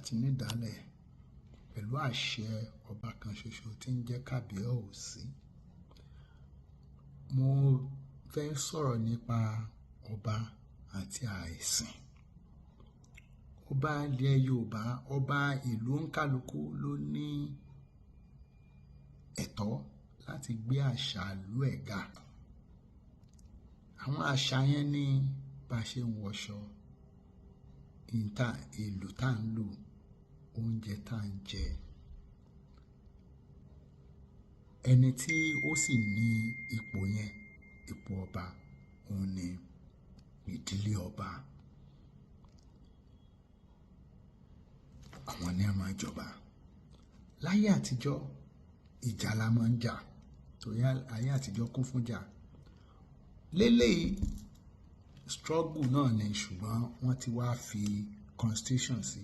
àti nídàálẹ̀ pẹ̀lú àṣẹ ọba kan ṣoṣo tí ń jẹ́ Kábíyèsí. Mo fẹ́ sọ̀rọ̀ nípa ọba àti àìsìn. Ọba ilẹ̀ Yorùbá, ọba ìlú ńkálukú ló ní ẹ̀tọ́ láti gbé àṣà ìlú ẹ̀ ga. Àwọn àṣà yẹn ní bá ṣe ń wọṣọ, ìlù tá ń lù, oúnjẹ tá ń jẹ. Ẹni tí ó sì ní ipò yẹn, ipò ọba, òun ni ìdílé ọba. Àwọn ni a máa jọba. Láyé àtijọ́, ìjà la máa ń jà, torí ayé àtijọ́ kún fún jà. Léléyìí struggle náà ni, ṣùgbọ́n wọ́n ti wá fi constitution sí